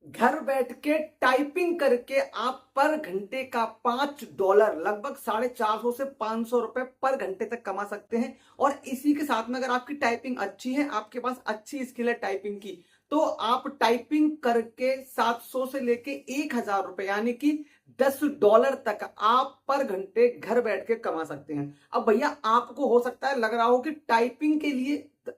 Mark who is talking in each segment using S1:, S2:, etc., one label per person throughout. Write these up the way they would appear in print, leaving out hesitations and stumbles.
S1: घर बैठ के टाइपिंग करके आप पर घंटे का $5 लगभग 450 से ₹500 पर घंटे तक कमा सकते हैं। और इसी के साथ में अगर आपकी टाइपिंग अच्छी है, आपके पास अच्छी स्किल है टाइपिंग की, तो आप टाइपिंग करके 700 से लेके ₹1000 यानी कि $10 तक आप पर घंटे घर बैठ के कमा सकते हैं। अब भैया आपको हो सकता है लग रहा हो कि टाइपिंग के लिए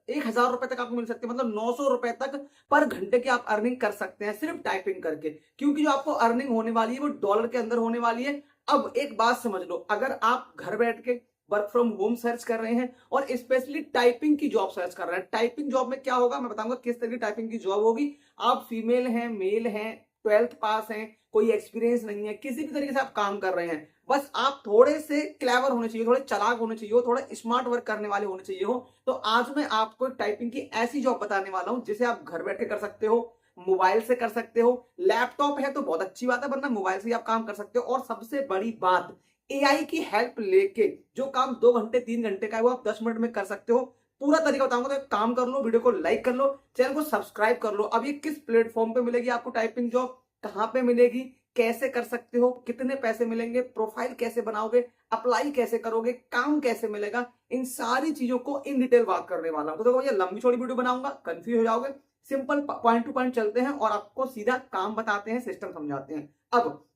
S1: ₹1000 तक आपको मिल सकते हैं, मतलब ₹900 तक पर घंटे की आप अर्निंग कर सकते हैं सिर्फ टाइपिंग करके, क्योंकि जो आपको अर्निंग होने वाली है वो डॉलर के अंदर होने वाली है। अब एक बात समझ लो, अगर आप घर बैठ के वर्क फ्रॉम होम सर्च कर रहे हैं और स्पेशली टाइपिंग की जॉब सर्च कर रहे हैं, टाइपिंग जॉब में क्या होगा मैं बताऊंगा किस तरह की टाइपिंग की जॉब होगी। आप फीमेल हैं, मेल हैं, 12th पास हैं, कोई एक्सपीरियंस नहीं है, किसी भी तरीके से आप काम कर रहे हैं, बस आप थोड़े से क्लेवर होने चाहिए, थोड़े चालाक होने चाहिए हो, थोड़ा स्मार्ट वर्क करने वाले होने चाहिए हो। तो आज मैं आपको टाइपिंग की ऐसी जॉब बताने वाला हूं जिसे आप घर बैठ के कर सकते हो, मोबाइल से कर सकते हो। लैपटॉप है तो बहुत अच्छी बात है, वरना मोबाइल से ही आप काम कर सकते हो। और सबसे बड़ी बात, एआई की हेल्प लेके जो काम 2 घंटे 3 घंटे का है वो आप 10 मिनट में कर सकते हो। पूरा तरीका बताऊंगा, तो एक काम कर लो, वीडियो को लाइक कर लो, चैनल को सब्सक्राइब कर लो। अब ये किस प्लेटफॉर्म पे मिलेगी आपको टाइपिंग जॉब, कहां पे मिलेगी, कैसे कर सकते हो, कितने पैसे मिलेंगे, प्रोफाइल कैसे बनाओगे, अप्लाई कैसे करोगे, काम कैसे मिलेगा, इन सारी चीजों को इन डिटेल बात करने वाला हूं। तो देखो, ये लंबी चौड़ी वीडियो बनाऊंगा, कंफ्यूज हो जाओगे। सिंपल पॉइंट टू पॉइंट चलते हैं और आपको सीधा काम बताते हैं, सिस्टम समझाते हैं। अब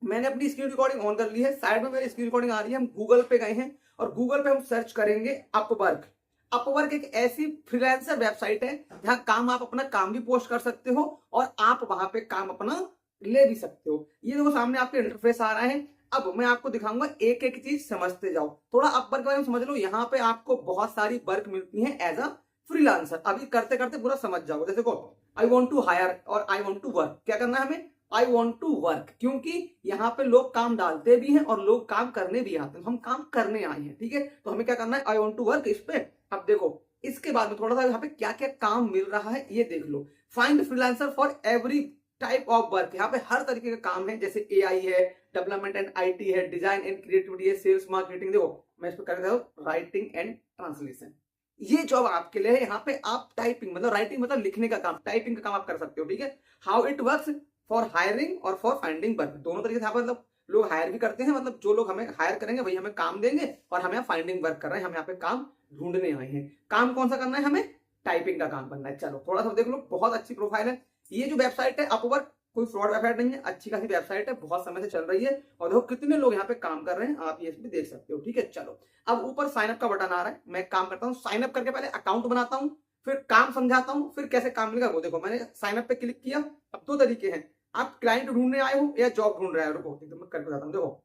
S1: मैंने अपनी स्क्रीन रिकॉर्डिंग ऑन कर ली है, साइड में मेरी स्क्रीन रिकॉर्डिंग आ रही है। हम गूगल पे गए हैं और गूगल पे हम सर्च करेंगे अपवर्क। अपवर्क एक ऐसी फ्रीलांसर वेबसाइट है जहां काम आप अपना काम भी पोस्ट कर सकते हो और आप वहां पे काम अपना ले भी सकते हो। ये देखो सामने आपके इंटरफेस आ रहा है। अब मैं आपको दिखाऊंगा, एक एक चीज समझते जाओ। थोड़ा अपवर्क के बारे में समझ लो। यहाँ पे आपको बहुत सारी वर्क मिलती है एज अ फ्रीलांसर। अभी करते करते पूरा समझ जाओगे। जैसे देखो, आई वॉन्ट टू हायर और आई वॉन्ट टू वर्क, क्या करना है हमें, आई वॉन्ट टू वर्क, क्योंकि यहाँ पे लोग काम डालते भी हैं और लोग काम करने भी आते हैं। हम काम करने आए हैं, ठीक है, तो हमें क्या करना है, आई वॉन्ट टू वर्क इस पे। अब देखो, इसके बाद में थोड़ा सा यहाँ पे क्या क्या काम मिल रहा है ये देख लो। Find freelancer for every type of work, यहाँ पे हर तरीके का काम है, जैसे एआई है, डेवलपमेंट एंड आईटी है, डिजाइन एंड क्रिएटिविटी है, सेल्स मार्केटिंग। देखो मैं इस पर कर देता हूँ राइटिंग एंड ट्रांसलेशन। ये जॉब आपके लिए है। यहाँ पे आप टाइपिंग मतलब राइटिंग मतलब लिखने का काम, टाइपिंग का काम आप कर सकते हो, ठीक है। How it works for hiring और फॉर फाइंडिंग वर्क, दोनों तरीके से यहाँ पर मतलब लोग हायर भी करते हैं, मतलब जो लोग हमें हायर करेंगे वही हमें काम देंगे, और हम यहाँ फाइंडिंग वर्क कर रहे हैं, हम यहाँ पे काम ढूंढने आए हैं। काम कौन सा करना है, हमें टाइपिंग का काम करना है। चलो थोड़ा सा देख लो, बहुत अच्छी प्रोफाइल है। ये जो वेबसाइट है अपवर्क, कोई फ्रॉड वेबसाइट नहीं है, अच्छी खासी वेबसाइट है, बहुत समय से चल रही है। और देखो कितने लोग यहाँ पे काम कर रहे हैं, आप ये इसमें देख सकते हो, ठीक है। चलो अब ऊपर साइन अप का बटन आ रहा है, मैं काम करता हूँ। साइन अप करके पहले अकाउंट बनाता हूँ, फिर काम समझाता हूँ, फिर कैसे काम मिलेगा वो देखो। मैंने साइन अप पे क्लिक किया। अब दो तरीके हैं, आप क्लाइंट ढूंढने आए हो या जॉब ढूंढ रहे हो। रुको एकदम मैं करके बताता हूँ। देखो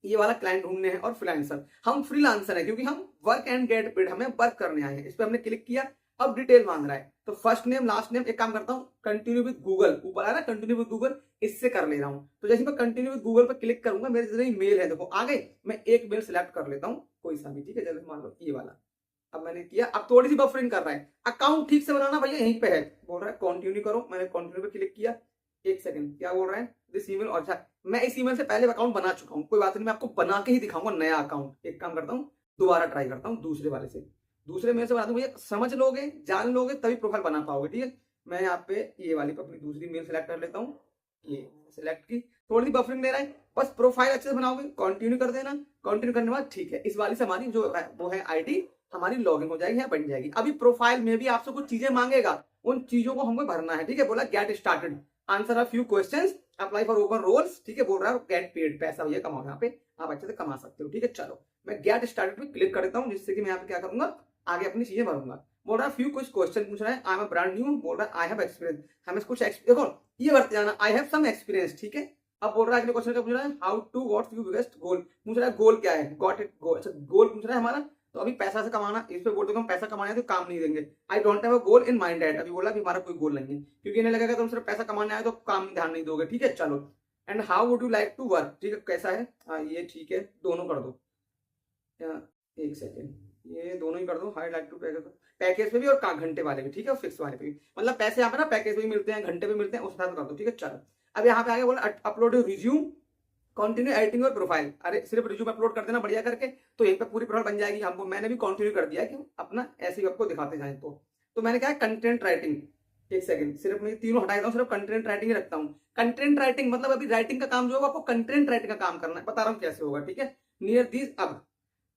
S1: ये वाला क्लाइंट ढूंढने हैं और फ्रीलांसर, हम फ्रीलांसर है क्योंकि हम वर्क एंड गेट पेड, हमें वर्क करने आए हैं। इस पे हमने क्लिक किया। अब डिटेल मांग रहा है, तो फर्स्ट नेम लास्ट नेम, एक काम करता हूँ कंटिन्यू विद गूगल, ऊपर आ रहा है कंटिन्यू विद गूगल, इससे कर ले रहा हूँ। तो जैसे मैं कंटिन्यू विद गूगल पर क्लिक करूंगा, मेरे जितने मेल है देखो आ गए। मैं एक मेल सिलेक्ट कर लेता हूँ, कोई सा भी, ठीक है। जैसे मान लो ये वाला, अब मैंने किया। अब थोड़ी सी बफरिंग कर रहा है, अकाउंट ठीक से बनाना भैया यहीं पे है। बोल रहा है कंटिन्यू करो, मैंने कंटिन्यू पे क्लिक किया। एक सेकंड, क्या बोल रहा है, दिस ईमेल। अच्छा, मैं इस ईमेल से पहले अकाउंट बना चुका हूँ, कोई बात नहीं, मैं आपको बना के ही दिखाऊंगा नया अकाउंट। एक काम करता हूँ, दोबारा ट्राई करता हूँ दूसरे वाले से, दूसरे मेल से बना दूँ। भैया समझ लोगे, जान लोगे, तभी प्रोफाइल बना पाओगे, ठीक है। मैं यहाँ पे ये वाली पे अपनी दूसरी मेल सेलेक्ट कर लेता हूँ, ये सिलेक्ट की। थोड़ी सी बफरिंग दे रहा है, बस प्रोफाइल अच्छे से बनाओगे, कंटिन्यू कर देना। कंटिन्यू करने के बाद ठीक है, इस वाली से हमारी जो है वो है आईडी, हमारी लॉगिन हो जाएगी, बन जाएगी। अभी प्रोफाइल में भी आपसे कुछ चीजें मांगेगा, उन चीजों को हमको भरना है, ठीक है। बोला get started, answer a few questions, apply for open roles, ठीक है। बोल रहा है गेट पेड, पैसा भैया कमाओ, यहाँ पे आप अच्छे से कमा सकते हो, ठीक है। चलो मैं गेट स्टार्टेड पे क्लिक कर देता हूँ, जिससे कि मैं यहाँ पे क्या करूंगा, आगे अपनी चीजें भरूंगा। बोल रहा है फ्यू कुछ क्वेश्चन पूछ रहा है, I am a brand new, बोल रहा है आई हैव एक्सपीरियंस, हमें कुछ देखो ये बढ़ते जाना, आई हैव सम एक्सपीरियंस, ठीक है। अब बोल रहा है अगले क्वेश्चन का पूछ रहा है, how to what's you biggest goal, पूछ रहा है गोल क्या है, गॉट इट गोल, अच्छा गोल पूछ रहा है हमारा। तो अभी पैसा से कमाना, इस पे बोल दो हम पैसा कमाना है तो काम नहीं देंगे। I don't have a goal in mind at, अभी बोला कि हमारा कोई गोल नहीं है, क्योंकि इन्हें लगेगा तुम सिर्फ पैसा कमाने आए तो काम ध्यान नहीं दोगे, ठीक है। चलो and how would you like to work, ठीक है, कैसा है, हाँ ये ठीक है, दोनों कर दो। एक सेकेंड, ये दोनों ही कर दो, हाई लाइक टू पैकेज पे भी और घंटे वाले भी, ठीक है, फिक्स वाले पे भी, मतलब पैसे यहाँ पे ना पैकेज पे भी मिलते हैं, घंटे पे मिलते हैं, उस हिसाब से कर दो, ठीक है। चलो अब यहाँ पे आगे बोला अपलोड रिज्यूम, कंटिन्यू एडिटिंग और प्रोफाइल, अरे सिर्फ रिज्यूम अपलोड कर देना बढ़िया करके, तो यहीं पे पूरी प्रोफाइल बन जाएगी। हमको मैंने भी कंटिन्यू कर दिया कि अपना ऐसे ही आपको दिखाते जाए। तो मैंने क्या है, कंटेंट राइटिंग, एक सेकंड, सिर्फ मैं तीनों हटा देता हूँ, सिर्फ कंटेंट राइटिंग ही रखता हूँ। कंटेंट राइटिंग मतलब अभी राइटिंग का काम जो होगा आपको कंटेंट राइटिंग का काम करना है, बता रहा हूँ कैसे होगा, ठीक है। नियर दिस, अब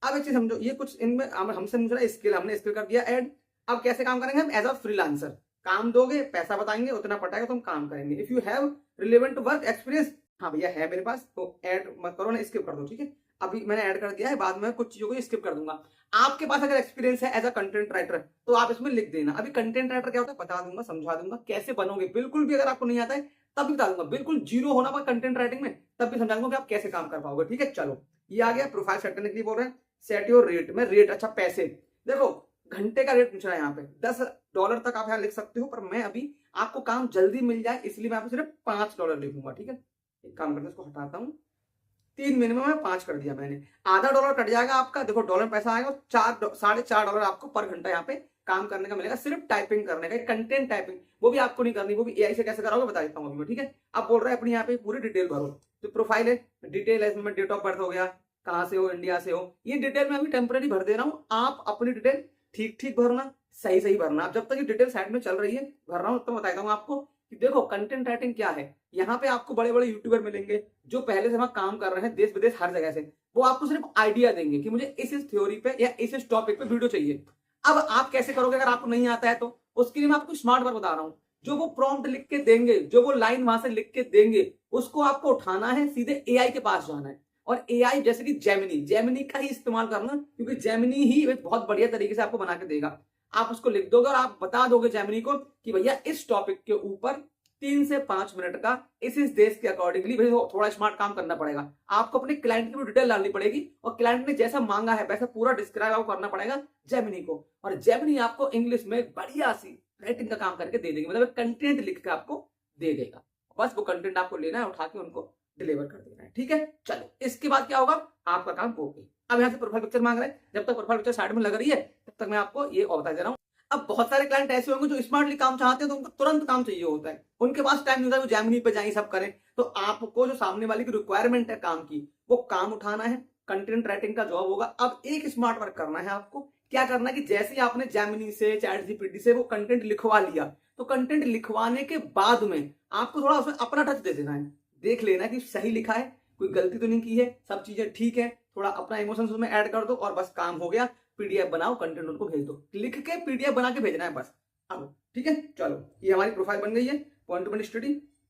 S1: एक चीज समझो, ये कुछ इनमें हमसे मुझे स्किल, हमने स्किल कर दिया ऐड। अब कैसे काम करेंगे हम, एज अ फ्रीलांसर काम दोगे, पैसा बताएंगे, उतना पटाएगा तो हम काम करेंगे। If you have relevant work experience, हाँ भैया है मेरे पास, तो ऐड मत करो ना, स्किप कर दो, ठीक है। अभी मैंने ऐड कर दिया है, बाद में कुछ चीजों को स्किप कर दूंगा। आपके पास अगर एक्सपीरियंस है एज अ कंटेंट राइटर तो आप इसमें लिख देना। अभी कंटेंट राइटर क्या होता है बता दूंगा, समझा दूंगा कैसे बनोगे, बिल्कुल भी अगर आपको नहीं आता है तब भी बता दूंगा, बिल्कुल जीरो होना पर कंटेंट राइटिंग में तब भी समझा दूंगा कि आप कैसे काम कर पाओगे, ठीक है। चलो ये आ गया, प्रोफाइल सेट करने के लिए बोल रहे हैं। सेट योर रेट में रेट, अच्छा पैसे देखो, घंटे का रेट पूछ रहा है यहाँ पे, $10 तक आप यहाँ लिख सकते हो, पर मैं अभी आपको काम जल्दी मिल जाए इसलिए मैं आपको सिर्फ $5 लिखूंगा, ठीक है। एक काम करते हैं, इसको हटाता हूँ, 3 मिनिमम है, 5 कर दिया मैंने, $0.5 कट जाएगा आपका, देखो डॉलर पैसा आएगा, $4.5 आपको पर घंटा यहाँ पे काम करने का मिलेगा, सिर्फ टाइपिंग करने का, कंटेंट टाइपिंग, वो भी आपको नहीं करनी, वो भी एआई से कैसे कराओगे बता देता हूँ अभी मैं, ठीक है। अब बोल रहा है अपनी यहाँ पे पूरी डिटेल भरो, तो प्रोफाइल है, डिटेल है इसमें, डेट ऑफ बर्थ हो गया, कहाँ से हो, इंडिया से हो, ये डिटेल मैं अभी टेम्पररी भर दे रहा हूँ, आप अपनी डिटेल ठीक ठीक भरना, सही सही भरना। अब जब तक ये डिटेल साइड में चल रही है भर रहा हूँ, तो बताता हूँ आपको कि देखो कंटेंट राइटिंग क्या है। यहाँ पे आपको बड़े बड़े यूट्यूबर मिलेंगे जो पहले से वहां काम कर रहे हैं, देश विदेश हर जगह से, वो आपको सिर्फ आइडिया देंगे कि मुझे इस थ्योरी पे या इस टॉपिक पे वीडियो चाहिए। अब आप कैसे करोगे अगर आपको नहीं आता है तो, उसके लिए मैं आपको स्मार्ट वर्क बता रहा हूँ। जो वो प्रॉम्प्ट लिख के देंगे, जो वो लाइन वहां से लिख के देंगे, उसको आपको उठाना है, सीधे एआई के पास जाना है, और एआई जैसे कि जेमिनी का ही इस्तेमाल करना, क्योंकि जेमिनी ही एक बहुत बढ़िया तरीके से आपको बना के देगा। आप उसको लिख दोगे और आप बता दोगे जेमिनी को कि भैया इस टॉपिक के ऊपर 3 से 5 मिनट का इस देश के अकॉर्डिंगली, भाई थोड़ा स्मार्ट काम करना पड़ेगा आपको, अपने क्लाइंट की भी डिटेल डालनी पड़ेगी, और क्लाइंट ने जैसा मांगा है वैसा पूरा डिस्क्राइब आपको करना पड़ेगा जेमिनी को, और जेमिनी आपको इंग्लिश में बढ़िया सी राइटिंग का काम करके दे देगी, मतलब कंटेंट लिख के आपको दे देगा। बस वो कंटेंट आपको लेना है, उठा के उनको डिलीवर कर देना है, ठीक है। चलो इसके बाद क्या होगा, आपका काम हो गया। अब यहाँ से प्रोफाइल पिक्चर मांग रहे हैं, जब तक प्रोफाइल पिक्चर साइड में लग रही है तब तक मैं आपको ये बता दे रहा हूँ। अब बहुत सारे क्लाइंट ऐसे होंगे जो स्मार्टली काम चाहते हैं, तो उनको तुरंत काम चाहिए होता है, उनके पास टाइम नहीं होता है, वो जेमिनी पे जाएं सब करें। तो आपको जो सामने वाली की रिक्वायरमेंट है काम की, वो काम उठाना है, कंटेंट राइटिंग का जॉब होगा। अब एक स्मार्ट वर्क करना है आपको, क्या करना है कि जैसे ही आपने जेमिनी से, चैट जीपीटी से वो कंटेंट लिखवा लिया, तो कंटेंट लिखवाने के बाद में आपको थोड़ा उसमें अपना टच दे देना है, देख लेना कि सही लिखा है, कोई गलती तो नहीं की है, सब चीजें ठीक है, थोड़ा अपना इमोशंस उसमें ऐड कर दो और बस काम हो गया। पीडीएफ बनाओ, कंटेंट उनको भेज दो, लिख के पीडीएफ बना के भेजना है बस। अब ठीक है, चलो ये हमारी प्रोफाइल बन गई है, पॉइंट टू पॉइंट स्टडी।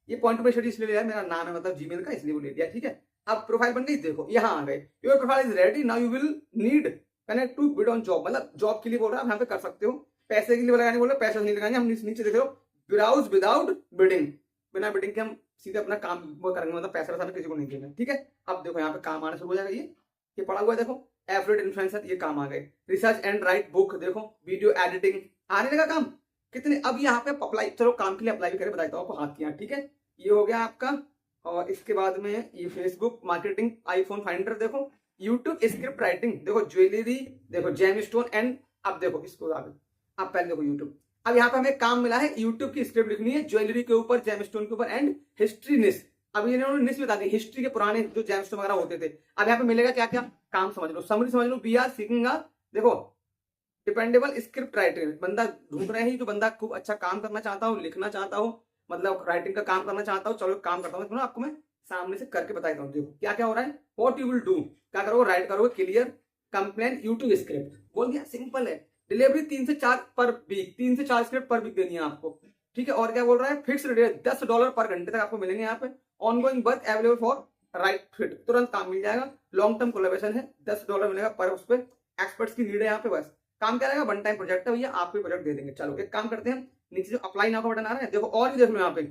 S1: ये पॉइंट टू पॉइंट स्टडी इसलिए लिया है, मेरा नाम है मतलब जीमेल का, इसलिए वो ले लिया, ठीक है। अब प्रोफाइल बन गई, देखो यहाँ आ गए, your profile is ready, now you will need connect to bid on job, मतलब जॉब के लिए बोल रहा है, आप यहाँ पे कर सकते हो। पैसे के लिए लगाने बोल रहे, पैसे नहीं लगाएंगे हम, नीचे देख लो, ब्राउज विदाउट बिडिंग, बिना बिडिंग के हम सीधे अपना काम वो करेंगे, मतलब पैसा वैसा किसी को नहीं देंगे, ठीक है। अब देखो यहाँ पे काम आना शुरू हो जाएगा, ये पड़ा हुआ है देखो, एफिलिएट इन्फ्लुएंसर, ये काम आ गए। रिसर्च एंड राइट बुक, देखो वीडियो एडिटिंग, आने लगा काम कितने। अब यहाँ पे अप्लाई, चलो काम के लिए अप्लाई भी करें, बताता हूँ आपको हाथ किया, ठीक है। ये हो गया आपका, और इसके बाद में ये फेसबुक मार्केटिंग, आईफोन फाइंडर, देखो यूट्यूब स्क्रिप्ट राइटिंग, देखो ज्वेलरी, देखो जेम स्टोन एंड, अब देखो इसको आगे, अब पहले देखो यूट्यूब। अब यहाँ पे हमें काम मिला है यूट्यूब की स्क्रिप्ट लिखनी है, ज्वेलरी के ऊपर, जेम स्टोन के ऊपर एंड हिस्ट्री निस। अब इन्होंने निस बता दी, हिस्ट्री के पुराने जो जेम स्टोन वगैरह होते थे। अब यहाँ पे मिलेगा क्या क्या, काम समझ लो, समरी समझ लो, बी आर सीखिंग, देखो डिपेंडेबल स्क्रिप्ट राइटर, बंदा ढूंढ रहे हैं जो बंदा खूब अच्छा काम करना चाहता हो, लिखना चाहता हो, मतलब राइटिंग का काम करना चाहता हो। चलो काम करता हूँ, आपको मैं सामने से करके बताता हूँ, देखो क्या क्या हो रहा है। व्हाट यू विल डू, क्या करोगे, राइट करोगे क्लियर कंप्लेन यूट्यूब स्क्रिप्ट, बोल दिया, सिंपल है। डिलीवरी 3 से 4 पर वीक, 3 से 4 स्क्रिप्ट पर वीक देनी है आपको, ठीक है। और क्या बोल रहा है, फिक्स रेट $10 पर घंटे तक आपको मिलेंगे यहाँ पे। Ongoing work available for right fit, तुरंत काम मिल जाएगा। लॉन्ग टर्म कोलैबोरेशन है, $10 मिलेगा पर, उस पर एक्सपर्ट्स की नीड है यहाँ पे। बस काम क्या रहेगा, वन टाइम प्रोजेक्ट है भैया, आपको प्रोजेक्ट दे देंगे। चलो एक काम करते हैं, नीचे जो अप्लाई नाउ का बटन आ रहा है देखो, और भी देख लो यहाँ पे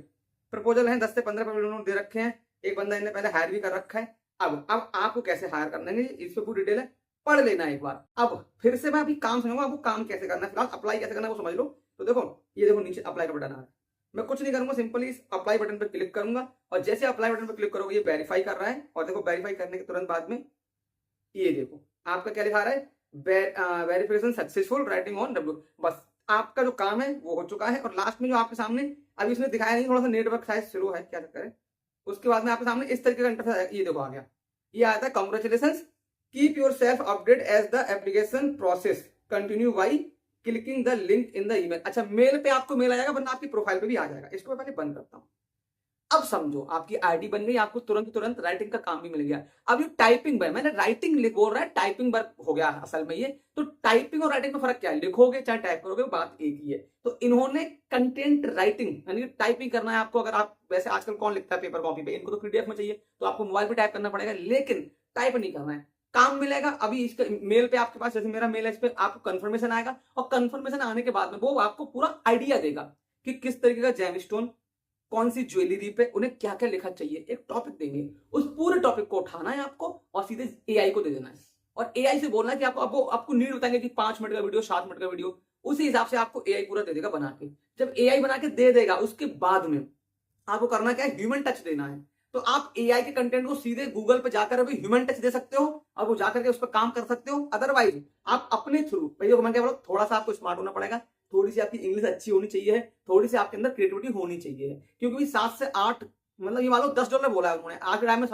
S1: प्रपोजल है, 10 से 15 प्रपोजल दे रखे हैं, एक बंदा इन्हें पहले हायर भी कर रखा है। अब आपको कैसे हायर करना है, इस पर पूरी डिटेल है, पढ़ लेना एक बार। अब फिर से मैं अभी काम समझूंगा, आपको काम कैसे करना है, फिलहाल अप्लाई कैसे करना है वो समझ लो। तो देखो ये देखो नीचे अप्लाई का बटन आ रहा है, मैं कुछ नहीं करूंगा, सिंपली इस अप्लाई बटन पर क्लिक करूंगा, और जैसे अप्लाई बटन पर क्लिक करोगे ये वेरीफाई कर रहा है, और देखो वेरीफाई करने के तुरंत बाद में ये देखो आपका क्या लिखा रहा है, verification successful, writing on W. बस आपका जो काम है वो हो चुका है। और लास्ट में जो आपके सामने अभी इसने दिखाया नहीं, थोड़ा सा नेटवर्क शायद स्लो है, क्या चक्कर है। उसके बाद में आपके सामने इस तरीके का इंटरफेस, ये देखो आ गया, ये आता है congratulations, keep yourself update as the application process, continue by clicking the link in the email. अच्छा, मेल पे आपको मेल आएगा, वरना आपकी प्रोफाइल पे भी आ जाएगा। इसको मैं पहले बंद करता हूं। अब समझो आपकी आईडी बन गई, आपको तुरंत तुरंत राइटिंग का काम भी मिल गया। अब ये टाइपिंग वर्क, मैंने राइटिंग बोल रहा है, टाइपिंग वर्क हो गया असल में ये। तो टाइपिंग और राइटिंग में फर्क क्या है? लिखोगे चाहे टाइप करोगे, बात एक ही है। तो इन्होंने कंटेंट राइटिंग यानी टाइपिंग करना है आपको। अगर आप वैसे आजकल कौन लिखता है पेपर कॉपी पे, इनको तो पीडीएफ में चाहिए, तो आपको मोबाइल पे टाइप करना पड़ेगा, लेकिन टाइप नहीं करना है। काम मिलेगा अभी इसका मेल पे आपके पास, जैसे मेरा मेल है, इस पे आपको कंफर्मेशन आएगा, और कंफर्मेशन आने के बाद में वो आपको पूरा आइडिया देगा कि किस तरीके का जेमस्टोन, कौन सी ज्वेलरी पे उन्हें क्या क्या लिखा चाहिए। एक टॉपिक देंगे, उस पूरे टॉपिक को उठाना है आपको और सीधे एआई को दे देना है, और एआई से बोलना है कि आपको नीड बताएंगे कि 5 मिनट का वीडियो, 7 मिनट का वीडियो, उसी हिसाब से आपको एआई पूरा दे देगा बना के। जब एआई बना के दे देगा, उसके बाद में आपको करना क्या है? ह्यूमन टच देना है। तो आप एआई के कंटेंट को सीधे गूगल पे जाकर अभी ह्यूमन टच दे सकते हो, और वो जाकर के उस पर काम कर सकते हो। अदरवाइज आप अपने थ्रू, भैया मैं क्या बोला, थोड़ा सा आपको स्मार्ट होना पड़ेगा, थोड़ी सी आपकी इंग्लिश अच्छी होनी चाहिए, थोड़ी सी आपके अंदर क्रिएटिविटी होनी चाहिए। क्योंकि 7 से 8, मतलब ये मान लो $10 बोला है उन्होंने, आज के टाइम में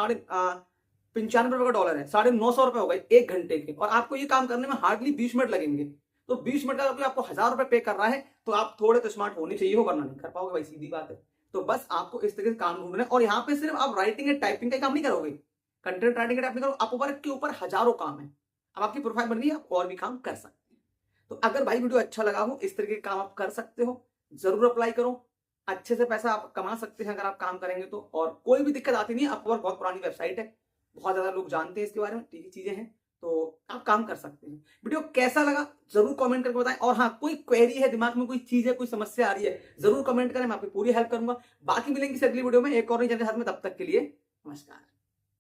S1: 95 रुपए का डॉलर है, 950 रुपए हो गए 1 घंटे के, और आपको ये काम करने में हार्डली 20 मिनट लगेंगे। तो 20 मिनट का अगर आपको 1000 रुपए पे कर रहा है, तो आप थोड़े तो स्मार्ट होने चाहिए हो, वरना नहीं कर पाओगे भाई, सीधी बात है। तो बस आपको इस तरीके से काम ढूंढना है, और यहाँ पे सिर्फ आप राइटिंग एंड टाइपिंग का काम नहीं करोगे, कंटेंट राइटिंग का टाइप नहीं करोगे, आप ऊपर के ऊपर हजारों काम है। अब आपकी प्रोफाइल बन गई, आप और भी काम कर सकते हैं। तो अगर भाई वीडियो अच्छा लगा हो, इस तरीके के काम आप कर सकते हो, जरूर अप्लाई करो। अच्छे से पैसा आप कमा सकते हैं अगर आप काम करेंगे तो, और कोई भी दिक्कत आती नहीं है। अपवर्क बहुत पुरानी वेबसाइट है, बहुत ज्यादा लोग जानते हैं इसके बारे में, ठीक है, चीजें हैं, तो आप काम कर सकते हैं। वीडियो कैसा लगा जरूर कमेंट करके बताएं, और हाँ, कोई क्वेरी है दिमाग में, कोई चीज है, कोई समस्या आ रही है, जरूर कमेंट करें, मैं आपकी पूरी हेल्प करूंगा। बाकी मिलेंगे अगली वीडियो में एक और नई जानकारी के साथ में, तब तक के लिए नमस्कार।